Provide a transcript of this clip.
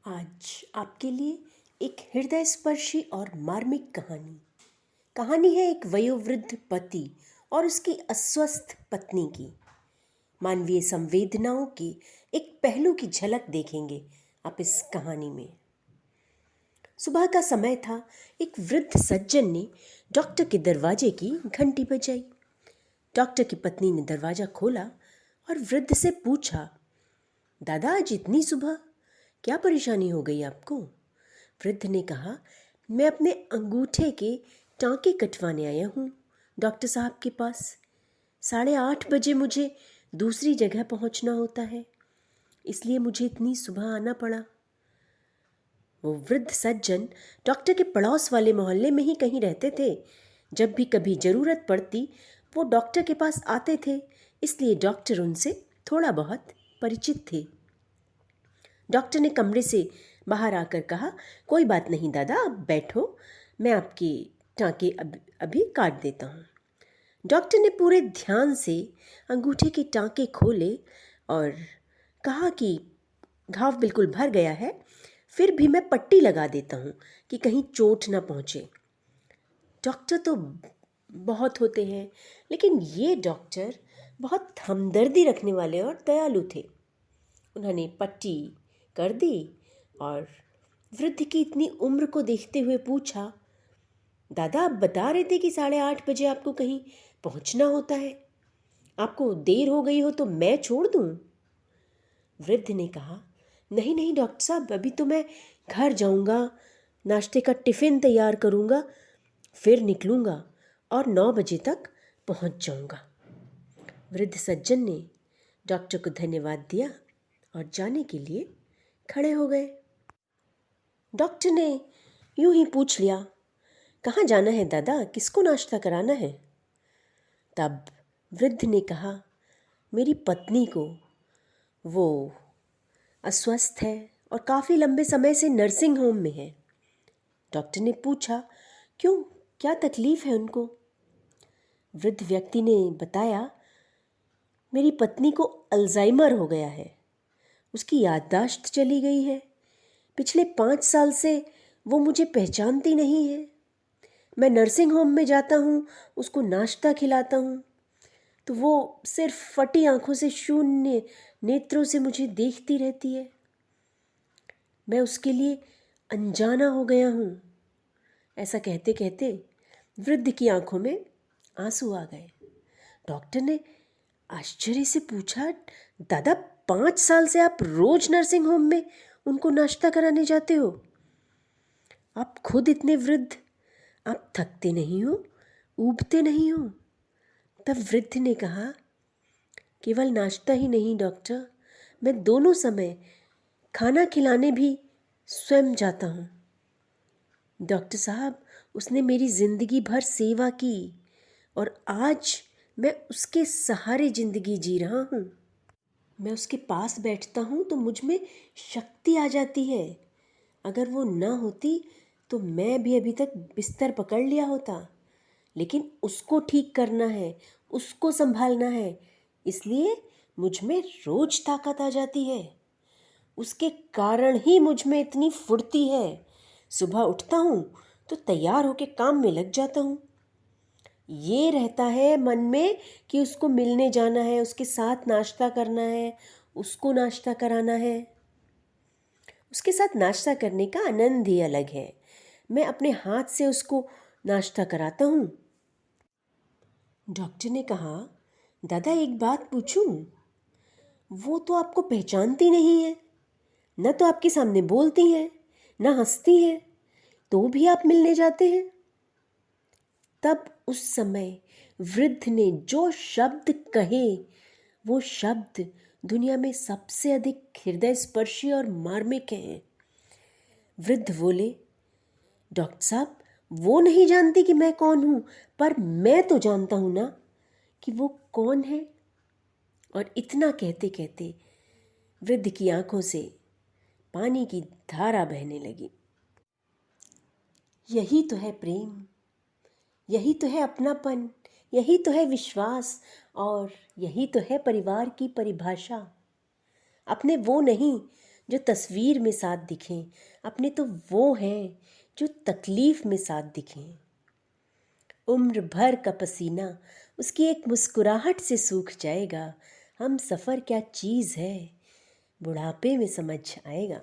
आज आपके लिए एक हृदयस्पर्शी और मार्मिक कहानी है एक वयोवृद्ध पति और उसकी अस्वस्थ पत्नी की। मानवीय संवेदनाओं के एक पहलू की झलक देखेंगे आप इस कहानी में। सुबह का समय था। एक वृद्ध सज्जन ने डॉक्टर के दरवाजे की घंटी बजाई। डॉक्टर की पत्नी ने दरवाजा खोला और वृद्ध से पूछा, दादा आज इतनी सुबह क्या परेशानी हो गई आपको? वृद्ध ने कहा, मैं अपने अंगूठे के टांके कटवाने आया हूँ डॉक्टर साहब के पास। 8:30 बजे मुझे दूसरी जगह पहुँचना होता है, इसलिए मुझे इतनी सुबह आना पड़ा। वो वृद्ध सज्जन डॉक्टर के पड़ोस वाले मोहल्ले में ही कहीं रहते थे। जब भी कभी ज़रूरत पड़ती वो डॉक्टर के पास आते थे, इसलिए डॉक्टर उनसे थोड़ा बहुत परिचित थे। डॉक्टर ने कमरे से बाहर आकर कहा, कोई बात नहीं दादा, आप बैठो, मैं आपके टाँके अभी काट देता हूँ। डॉक्टर ने पूरे ध्यान से अंगूठे के टाँके खोले और कहा कि घाव बिल्कुल भर गया है, फिर भी मैं पट्टी लगा देता हूँ कि कहीं चोट ना पहुँचे। डॉक्टर तो बहुत होते हैं, लेकिन ये डॉक्टर बहुत हमदर्दी रखने वाले और दयालु थे। उन्होंने पट्टी कर दी और वृद्ध की इतनी उम्र को देखते हुए पूछा, दादा आप बता रहे थे कि 8:30 बजे आपको कहीं पहुंचना होता है, आपको देर हो गई हो तो मैं छोड़ दूं? वृद्ध ने कहा, नहीं नहीं डॉक्टर साहब, अभी तो मैं घर जाऊंगा, नाश्ते का टिफ़िन तैयार करूंगा, फिर निकलूंगा और 9 बजे तक पहुंच जाऊंगा। वृद्ध सज्जन ने डॉक्टर को धन्यवाद दिया और जाने के लिए खड़े हो गए। डॉक्टर ने यूं ही पूछ लिया, कहाँ जाना है दादा, किसको नाश्ता कराना है? तब वृद्ध ने कहा, मेरी पत्नी को, वो अस्वस्थ है और काफ़ी लंबे समय से नर्सिंग होम में है। डॉक्टर ने पूछा, क्यों, क्या तकलीफ़ है उनको? वृद्ध व्यक्ति ने बताया, मेरी पत्नी को अल्जाइमर हो गया है, उसकी याददाश्त चली गई है। पिछले 5 साल से वो मुझे पहचानती नहीं है। मैं नर्सिंग होम में जाता हूँ, उसको नाश्ता खिलाता हूँ, तो वो सिर्फ फटी आंखों से, शून्य नेत्रों से मुझे देखती रहती है। मैं उसके लिए अनजाना हो गया हूँ। ऐसा कहते कहते वृद्ध की आंखों में आंसू आ गए। डॉक्टर ने आश्चर्य से पूछा, दादा 5 साल से आप रोज नर्सिंग होम में उनको नाश्ता कराने जाते हो? आप खुद इतने वृद्ध, आप थकते नहीं हो, ऊबते नहीं हो? तब वृद्ध ने कहा, केवल नाश्ता ही नहीं डॉक्टर, मैं दोनों समय खाना खिलाने भी स्वयं जाता हूँ। डॉक्टर साहब, उसने मेरी ज़िंदगी भर सेवा की और आज मैं उसके सहारे ज़िंदगी जी रहा हूँ। मैं उसके पास बैठता हूँ तो मुझ में शक्ति आ जाती है। अगर वो ना होती तो मैं भी अभी तक बिस्तर पकड़ लिया होता, लेकिन उसको ठीक करना है, उसको संभालना है, इसलिए मुझ में रोज ताकत आ जाती है। उसके कारण ही मुझ में इतनी फुर्ती है। सुबह उठता हूँ तो तैयार होके काम में लग जाता हूँ। ये रहता है मन में कि उसको मिलने जाना है, उसके साथ नाश्ता करना है, उसको नाश्ता कराना है। उसके साथ नाश्ता करने का आनंद ही अलग है। मैं अपने हाथ से उसको नाश्ता कराता हूँ। डॉक्टर ने कहा, दादा एक बात पूछूं? वो तो आपको पहचानती नहीं है, न तो आपके सामने बोलती हैं, न हंसती हैं, तो भी आप मिलने जाते हैं? तब उस समय वृद्ध ने जो शब्द कहे, वो शब्द दुनिया में सबसे अधिक हृदयस्पर्शी और मार्मिक हैं। वृद्ध बोले, डॉक्टर साहब, वो नहीं जानती कि मैं कौन हूँ, पर मैं तो जानता हूँ ना कि वो कौन है। और इतना कहते कहते वृद्ध की आंखों से पानी की धारा बहने लगी। यही तो है प्रेम, यही तो है अपनापन, यही तो है विश्वास, और यही तो है परिवार की परिभाषा। अपने वो नहीं जो तस्वीर में साथ दिखें, अपने तो वो हैं जो तकलीफ़ में साथ दिखें। उम्र भर का पसीना उसकी एक मुस्कुराहट से सूख जाएगा। हम सफ़र क्या चीज़ है, बुढ़ापे में समझ आएगा।